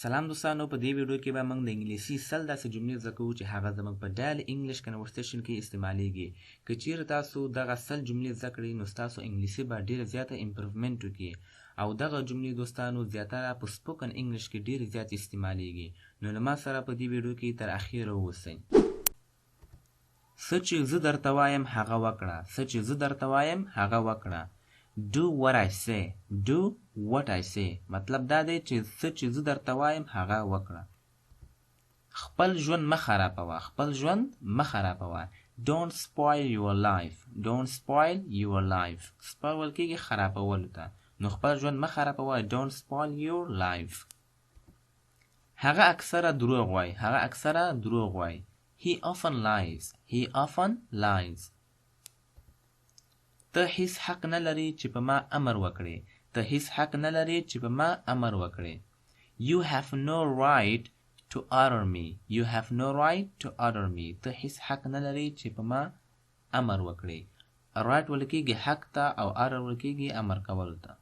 سلام دوستانو، په دې ویډیو کې به موږ د انګلیسي سل داسې جملې زده کوو چې هغه زموږ په ډایل انګلیش کنورسیشن کې استعمالیږي. که چیرې تاسو دغه سل جملې زده کړئ نو ستاسو انګلیسي به ډېره زیاته امپروومنټ وکړي او دغه جملې دوستانو زیاتره په سپوکن انګلیش کې ډېرې زیات استعمالیږي. نو له ما سره په دې ویډیو کې تر اخیره واوسئ. څه چې زه درته وایم هغه وکړه. څه چې زه درته وایم هغه وکړه. Do what I say. Do what I say. مطلب دا دی چې څه چې زه درته وایم هغه وکړه. خپل ژوند مه خرابوه. خپل ژوند مه خرابوه. Don't spoil your life. Don't spoil your life. سپارول کېږي خرابولو ته. نو خپل ژوند مه خرابوه. Don't spoil your life. هغه اکثره دروغ وایي. هغه اکثره دروغ وایي. He often lies. He often lies. ته هیڅ حق نه لري چې په ما امر وکړې. ته هیڅ حق نه لري چې په ما امر وکړې. You have no right to order me. You have no right to order me. ته هیڅ حق نه لري چې په ما امر وکړې. right ولکېږي حق ته او order ولکېږي امر کولو ته.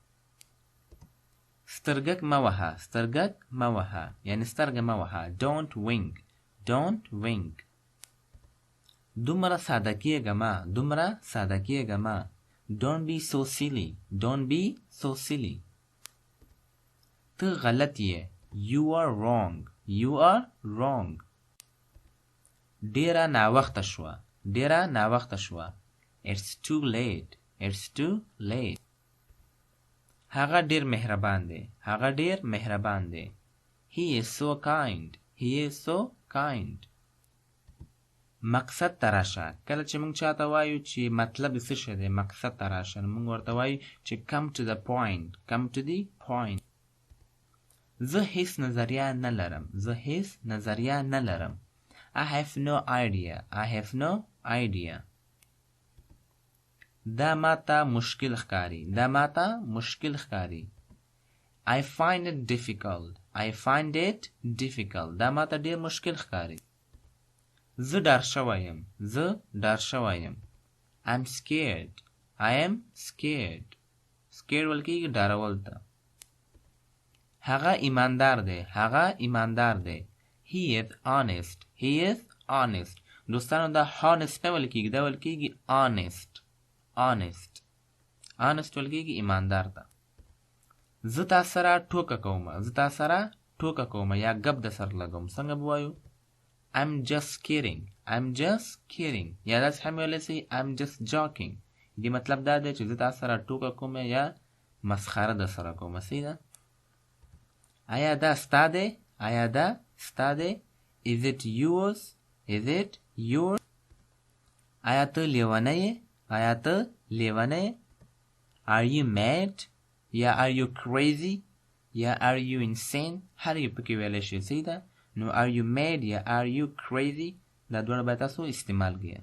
سترګک مه وهه. سترګک مه وهه یعنی سترګه مه وهه. Don't wink. Don't wink. دومره ساده کېږه مه. دومره ساده کېږه مه. Don't be so silly. Don't be so silly. ته غلط یې. You are wrong. You are wrong. ډېره ناوخته شوه. ډېره ناوخته شوه. It's too late. It's too late. هغه ډېر مهربان دی. هغه ډېر مهربان دی. He is so kind. He is so kind. مقصد ته راشه. کله چې موږ چاته وایو چې مطلب یې څه شی دی مقصد ته راشه نو موږ ورته وایو چې come to the point. Come to the point. زه هیڅ نظریه نه لرم. زه هیڅ نظریه نه لرم. I have no idea. I have no idea. دا ماته مشکل ښکاري. دا ماته مشکل ښکاري. I find it difficult. I find it difficult. دا ماته ډېر مشکل ښکاري. زه ډار شوی یم. زه ډار شوی یم. I'm scared. I am scared. scared ولکېږي ډارول ته. هغه ایماندار دی. هغه ایماندار دی. He is honest. He is honest. دوستانو دا honest نه ولکېږي. دا ولکېږي honest. honest. honest ولکېږي ایماندار ته. زه تا سره ټوکه کوم. زه تا سره ټوکه کوم یا ګپ د سر لګوم. څنګه به وایو؟ I'm just kidding. I'm just kidding. یا داسې هم ویلی سئ I'm just joking. دې مطلب دا دی چې زه تا سره ټوکه کوم یا مسخره د سره کوم. صحیح ده؟ آیا دا ستا دی؟ آیا دا ستا دی؟ Is it yours? Is it yours? آیا ته لیونی یې؟ آیا ته لیونی یې؟ Are you mad? یا are you crazy? یا are you insane? هر یو پکې ویلی شي. صحیح ده؟ نو are you mad یا are you crazy دا دواړه باید تاسو استعمال کړئ.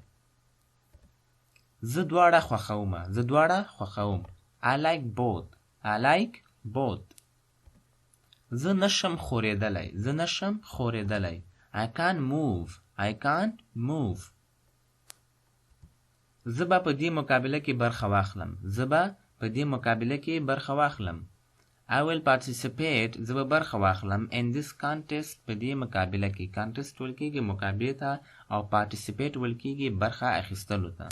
زه دواړه خوښوم. زه دواړه خوښوم. I like both. I like both. زه نشم ښورېدلی. زه نشم ښورېدلی. I can't move. I can't move. زه به په دې مقابله کې برخه واخلم. زه به په دې مقابله کې برخه واخلم. I will participate. زه به برخه واخلم in this contest. په دې مقابله کې. contest ویل کېږي مقابلې ته او participate ویل کېږي برخه اخیستلو ته.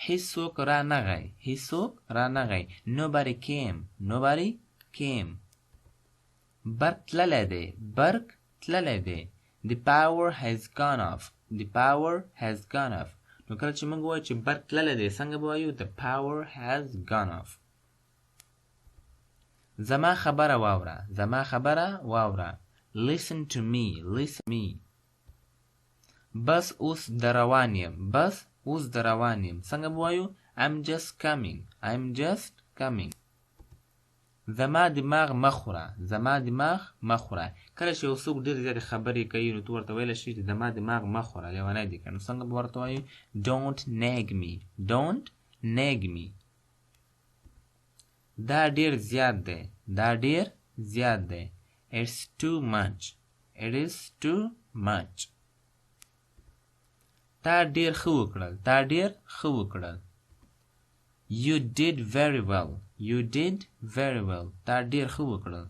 هیڅوک رانغی. هیڅوک رانغی. Nobody came. Nobody came. برق تللی دی. برق تللی دی. The power has gone off. The power has gone off. نو کله چې موږ وایو چې برق تللی دی څنګه به وایو؟ The power has gone off. زما خبره واوره. زما خبره واوره. Listen to me. Listen to me. بس اوس در روان یم. بس اوس در روان یم. څنګه به وایو؟ I'm just coming. I'm just coming. زما دماغ مه خوره. زما دماغ مه خوره. کله چې یو څوک ډېرې زیاتې خبرې کوي نو ته ورته ویلی شي چې زما دماغ مه خوره لیونی دی که نو څنګه به ورته وایو؟ Don't nag me. Don't nag me. دا ډېر زیات دی. دا ډېر زیات دی. It's too much. It is too much. تا ډېر ښه وکړل. تا ډېر ښه وکړل. You did very well. You did very well. تا ډېر ښه وکړل.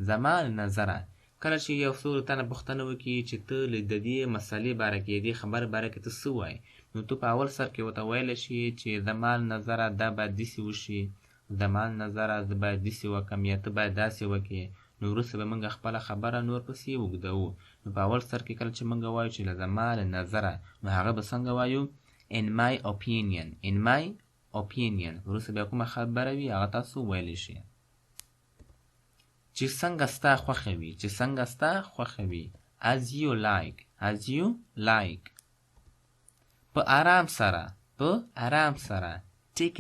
زما نظره کله چې یو څوک تنه پوښتنه وکړي چې ته د دې مسلې باره کې دې خبر باره کې ته څه وایې نو ته په اول سر کې ورته ویلی شي چې زما نظره دا باید داسې وشي زما نظره زه باید داسې وکړم یا ته باید داسې وکړې نو وروسته به موږ خپله خبره نور پسې اوږدوو نو په اول سر کې کله چې موږ وایو چې له زما له نظره نو هغه به څنګه وایو in my opinion وروسته بیا کومه خبره وي هغه تاسو ویلی شي چې څنګه ستا خوښه وي as you like په آرام سره take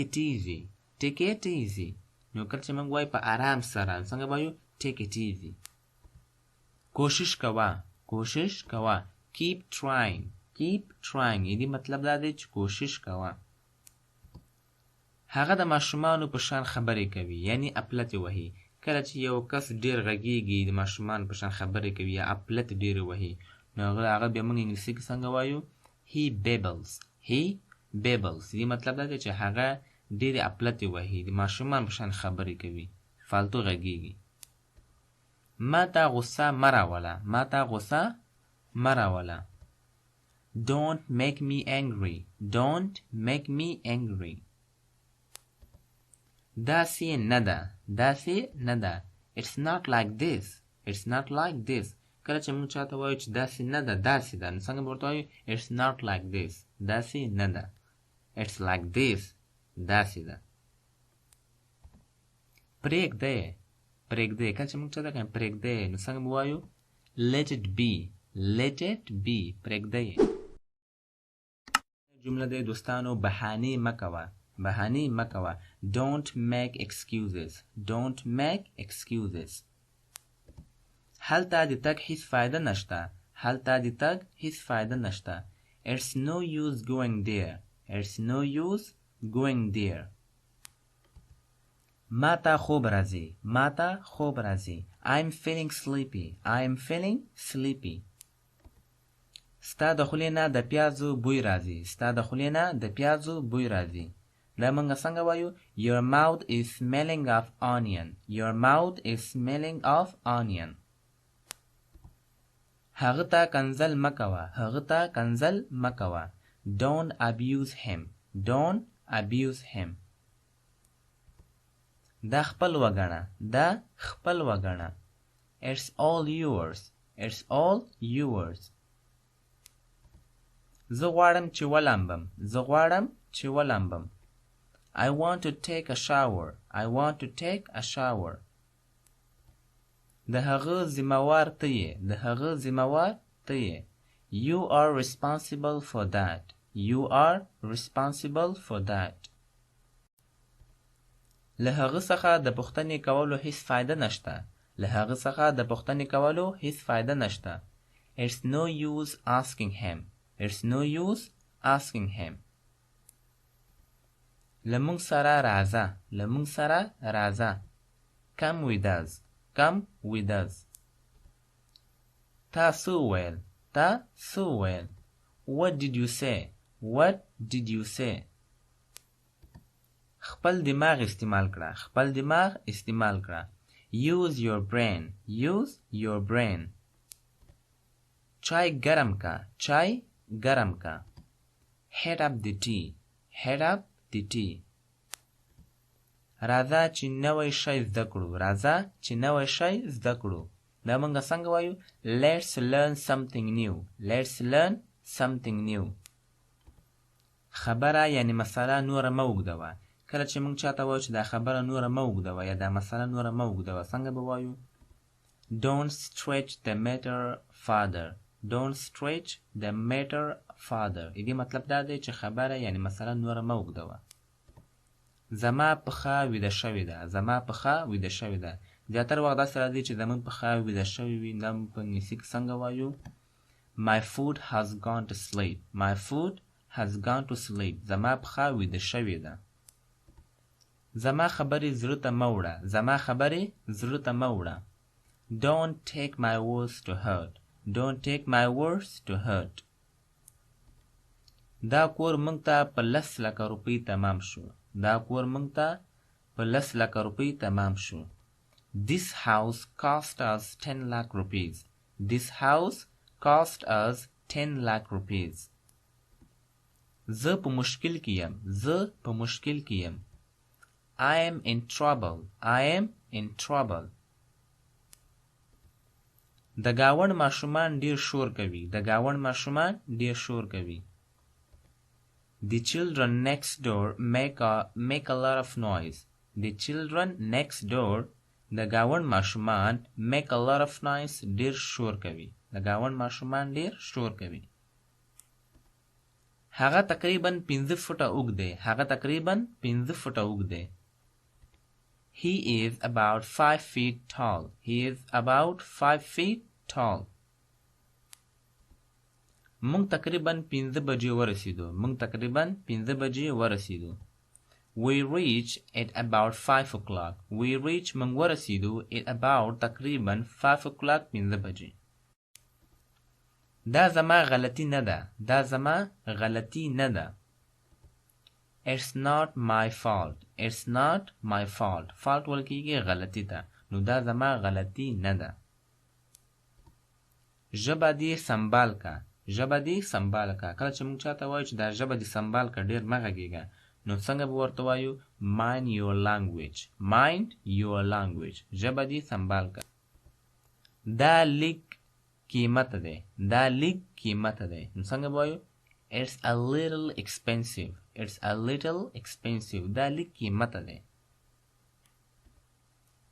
it easy نو کله چې موږ وایو په آرام سره څنګه وایو take it easy کوشش کوه keep trying دې مطلب دا دی چې کوشش کوه هغه د ماشومانو په شان خبرې کوي یعنی اپلت وهي کله چې یو کس ډیر غږیږي د ماشومان په شان خبرې کوي یا اپلت ډیر وهي نو هغه بیا موږ انګلیسي کې څنګه وایو he babbles دې مطلب دا دی چې هغه ډیر اپلت وهي د ماشومان په شان خبرې کوي فالتو غږیږي ما تا غصه مراوله don't make me angry داسې نه ده it's not like this کله چې موږ چاته وایو چې داسې نه ده داسې ده نو څنګه به ورته وایو it's not like this داسې نه ده it's like this داسې ده پرېږدی کله چې موږ چاته کویم پرېږدی نو څنګه به وایو let it be پرېږدی جمله د دوستانو بهانې مه کوه don't make excuses هلته د تګ هیڅ فایده نشته it's no use going there ما ته خوب راځي I'm feeling sleepy ستا د خولې نه د پیازو بوی راځي دا موږ څنګه وایو your mouth is smelling of onion هغه ته کنځل مکوه don't abuse him دا خپل وګڼه it's all yours زه غواړم چې ولامبم I want to take a shower د هغه ذمہوار ته یې you are responsible for that له هغه څخه د پوښتنې کولو هیڅ فایده نشته it's no use asking him لمونږ سره راځه come with us تا څه وویل what did you say خپل دماغ استعمال کړه use your brain چای ګرم کا heat up the tea راځه چې نوی شی زده کړو دا موږ څنګه وایو let's learn something new خبره یعنی مسله نوره مه اوږدوه کله چې موږ چاته وایو چې دا خبره نوره مه اوږدوه یا دا مسله نوره مه اوږدوه څنګه به وایو don't stretch the matter further دې مطلب دا دی چې خبره یعنی مسله نوره مه اوږدوه زما پښه ویده شوې ده زیاتره وخت داسې راځي چې زموږ پښه ویده شوې وي دا په انګلیسي کې څنګه وایو my foot has gone to sleep زما پښه ویده شوې ده زما خبرې زړه ته مه وړه don't take my words to hurt دا کور موږ ته په 10 لکه روپۍ تمام شو This house cost us 10 lakh rupees. This house cost us 10 lakh rupees. زه په مشکل کې یم. زه په مشکل کې یم. I am in trouble. I am in trouble. د گاوند ماشومان ډیر شور کوي. د گاوند ماشومان ډیر شور کوي. The children next door make a lot of noise. The children next door د گاوند ماشومان make a lot of noise ډیر شور کوي. د گاوند ماشومان ډیر شور کوي. هغه تقریبا 15 فوټه اوږد دی. هغه تقریبا 15 فوټه اوږد دی. He is about 5 feet tall. He is about 5 feet tall. مونږ تقریبا 15 بجې ورسېدو. مونږ تقریبا 15 بجې ورسېدو. We reach at about 5 o'clock. We reach مونږ ورسېدو at about تقریبا 5 o'clock 15 بجې. دا زما غلطی نه ده. دا زما غلطی نه ده. It's not my fault. It's not my fault. fault ولکېږي غلطی ته. نو دا زما غلطی نه ده. ژبه دې سنبال کا. ژبه دې سنبال کا. کله چې موږ چاته وایو چې دا ژبه دې سنبال کا ډېر مه غږېږه نو څنګه به ورته وایو mind your language. mind your language. ژبه دې سنبال کا. دا لیک قیمت دی. دا لیک قیمت دی. نو څنګه به وایو It's a little expensive. It's a little expensive. دا لیک قیمت دی.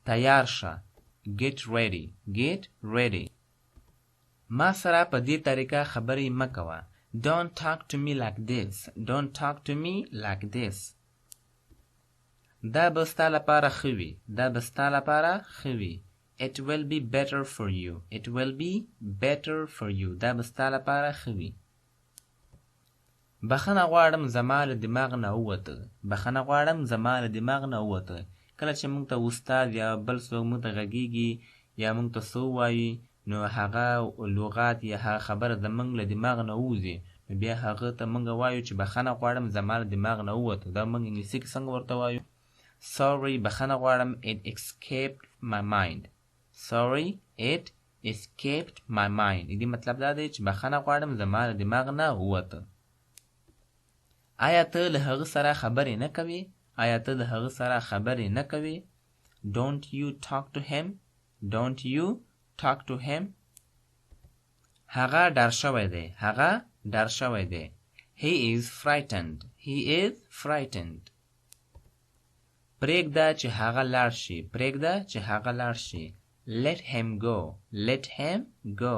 تیار شه. Get ready. Get ready. ما سره په دې طریقه خبرې مه کوه. Don't talk to me like this. Don't talk to me like this. دا به ستا لپاره ښه وي. دا به ستا لپاره ښه وي. It will be better for you. It will be better for you. دا به ستا لپاره ښه وي. بخښنه غواړم زما له دماغ نه ووته. بخښنه غواړم زما له دماغ نه ووته. کله چې موږ ته استاد یا بل څوک موږ ته غږېږي یا موږ ته څه ووایي نو هغه لغات یا هغه خبره زموږ له دماغ نه ووځي نو بیا هغه ته موږ وایو چې بخښنه غواړم زما له دماغ نه ووته. دا موږ انګلیسي کې څنګه ورته وایو Sorry بخښنه غواړم it escaped my mind. Sorry it escaped my mind. دې مطلب دا دی چې بخښنه غواړم زما له دماغ نه ووته. آیا ته له هغه سره خبرې نه کوې؟ آیا ته له هغه سره خبرې نه کوې؟ Don't you talk to him? Don't you talk to him? هغه ډار شوی دی. هغه ډار شوی دی. He is frightened. He is frightened. پرېږده چې هغه لاړ شي. پرېږده چې هغه لاړ شي. Let him go. Let him go.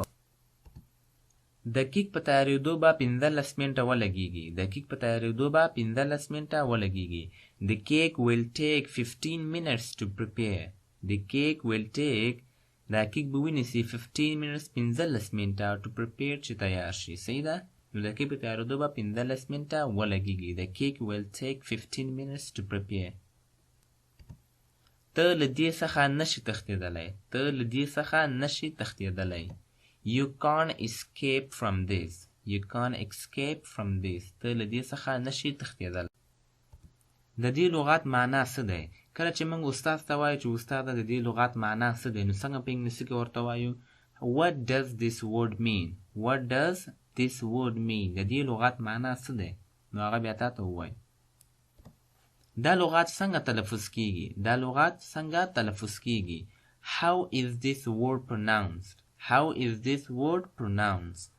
د کیک په تیارېدو به 15 منټه ولګېږي. د کیک په تیارېدو به 15 منټه ولګېږي. The cake will take 15 minutes to prepare. The cake will take دا کیک به ونیسي 15 minutes 15 منټه to prepare چې تیار شي. صحیح ده؟ نو د کیک په تیارېدو به 15 منټه ولګېږي. The cake will take 15 minutes to prepare. ته له دې څخه نشي تښتېدلی. ته له دې څخه نشي تښتېدلی. You can't escape from this. You can't escape from this. ته له دې څخه نشي تښتېدلی. د دې لغات معنا څه دی؟ کله چې موږ استاد ته وایو چې استاده د دې لغات معنا څه دی نو څنګه په انګلیسي کې ورته وایو What does this word mean? What does this word mean? د دې لغات معنا څه دی؟ نو هغه بیا تاته ووایي. دا لغات څنګه تلفظ کیږي؟ دا لغات څنګه تلفظ کیږي؟ How is this word pronounced? How is this word pronounced?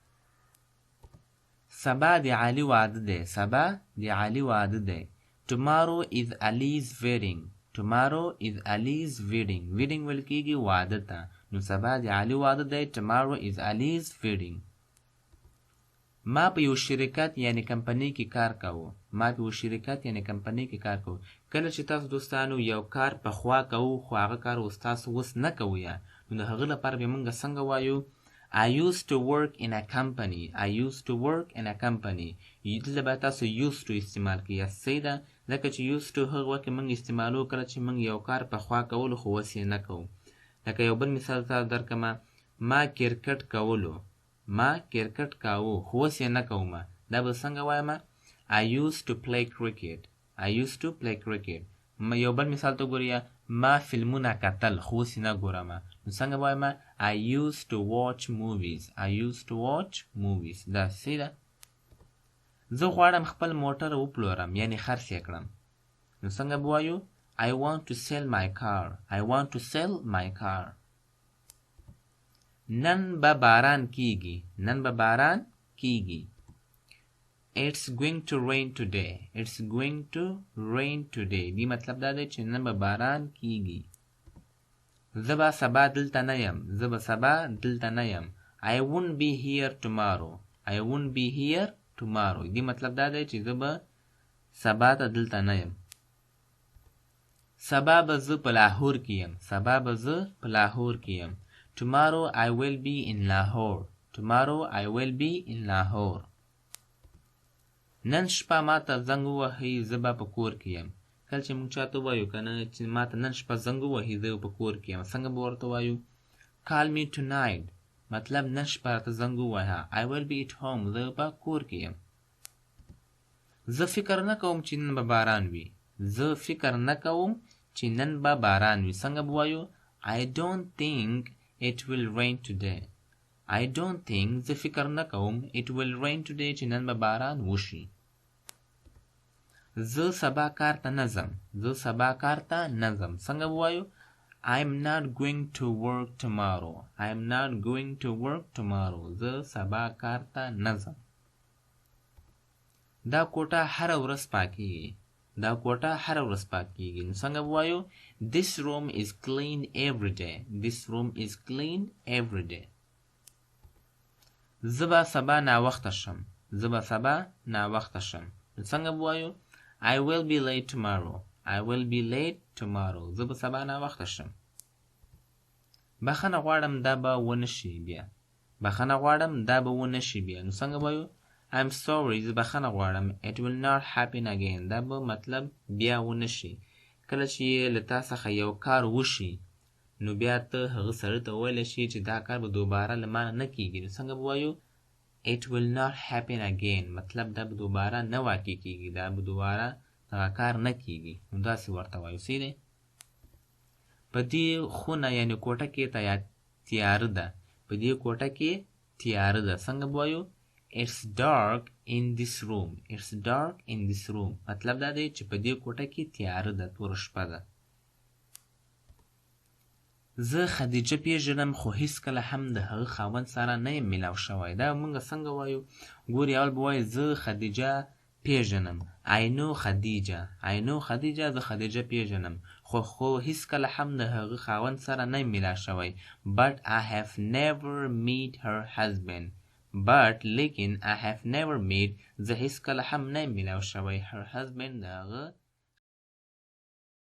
سبا د علي واده دی. سبا د علي واده دی. Tomorrow is Ali's wedding. Tomorrow is Ali's wedding. Wedding ویل کیږي واده ته. نو سبا د علي واده دی. Tomorrow is Ali's wedding. ما په یو شرکت یعنی کمپنۍ کې کار کوو. ما په یو شرکت یعنی کمپنۍ کې کار کوو. کله چې تاسو دوستانو یو کار په خوا کوو خو هغه کار اوس تاسو اوس نه کوئ نو د هغه لپاره به موږ څنګه وایو I used to work in a company. I used to work in a company. دلته به تاسو used to استعمال کړئ. صحیح ده ځکه چې used to هغه وخت کې موږ استعمالو کله چې موږ یو کار په خوا کولو خو اوس یې نه کوو. لکه یو بل مثال تاسو درکړم ما کرکټ کولو. ما کرکټ کاوه خو اوس یې نه کوم. دا به څنګه وایم I used to play cricket. I used to play cricket. یو بل مثال ته ګورئ ما فلمونه کتل خو اوس نه ګورم. نو څنګه وایم I used to watch movies. I used to watch movies. دا څه ده؟ زه غواړم خپل موټر وپلورم یعنی خرڅ یې کړم. نو څنګه به وایو I want to sell my car. I want to sell my car. نن به باران کیږي. نن به باران کیږي. It's going to rain today. It's going to rain today. دی مطلب دا دی چې نن به باران کیږي. زه به سبا دلته نه یم. زه به سبا دلته نه یم. I won't be here tomorrow. I won't be here tomorrow. دی مطلب دا دی چې زه به سبا ته دلته نه یم. سبا به زه په لاهور کې یم. سبا به زه په لاهور کې یم. Tomorrow I will be in Lahore. Tomorrow I will be in Lahore. نن شپه ما ته زنګ ووهئ زه به په کور کې یم. کله چې موږ چاته ووایو که نه چې ما ته نن شپه زنګ ووهئ زه په کور کې یم څنګه به ورته وایو Call me tonight. مطلب نن شپه راته زنګ ووهه. I will be at home. زه په کور کې یم. زه فکر نه کوم چې نن به باران وي. زه فکر نه کوم چې نن به باران وي. څنګه به وایو I don't think it will rain today. I don't think زه فکر نه کوم it will rain today چې نن به باران وشي. زه سبا کار ته نه ځم. زه سبا کار ته نه ځم. څنګه به وایو I'm not going to work tomorrow. I'm not going to work tomorrow. زه سبا کار ته نه ځم. دا کوټه هره ورځ پاکیږي. دا کوټه هره ورځ پاکیږي. نو څنګه به وایو This room is clean every day. This room is clean every day. زه به سبا ناوخته شم. زه به سبا ناوخته شم. نو څنګه به وایو I will be late tomorrow. I will be late tomorrow. زه به سبا ناوخته شم. بخښنه غواړم دا به ونه شي بیا. بخښنه غواړم دا به ونه شي بیا. نو څنګه به وایو I'm sorry. زه بخښنه غواړم. It will not happen again. دا به مطلب بیا ونه شي. کله چې له تا څخه یو کار وشي نو بیا ته هغه سړي ته ویلی شي چې دا کار به دوباره له ما نه کېږي. نو څنګه به وایو It will not happen again. مطلب دا به دوباره نه واقع کېږي. دا به دوباره هغه کار نه کېږي. نو داسې ورته وایو. څه دی په دې خونه یعنې کوټه کې تیاره ده. په دې کوټه کې تیاره ده. څنګه به وایو It's dark in this room. It's dark in this room. مطلب دا دی چې په دې کوټه کې تیاره ده. توره شپه ده. زه خدیجه پیژنم خو هیڅکله هم د هغه خاوند سره نه یم میلاو شوی. دا موږ څنګه وایو ګورې اول به وایو زه خدیجه پیژنم. I know خدیجه. I know خدیجه. زه خدیجه پیژنم خو هیڅکله هم د هغه خاوند سره نه یم میلاو شوی. But I have never met her husband. But لیکن I have never met زه هیڅکله هم نه یم میلاو شوی her husband د هغه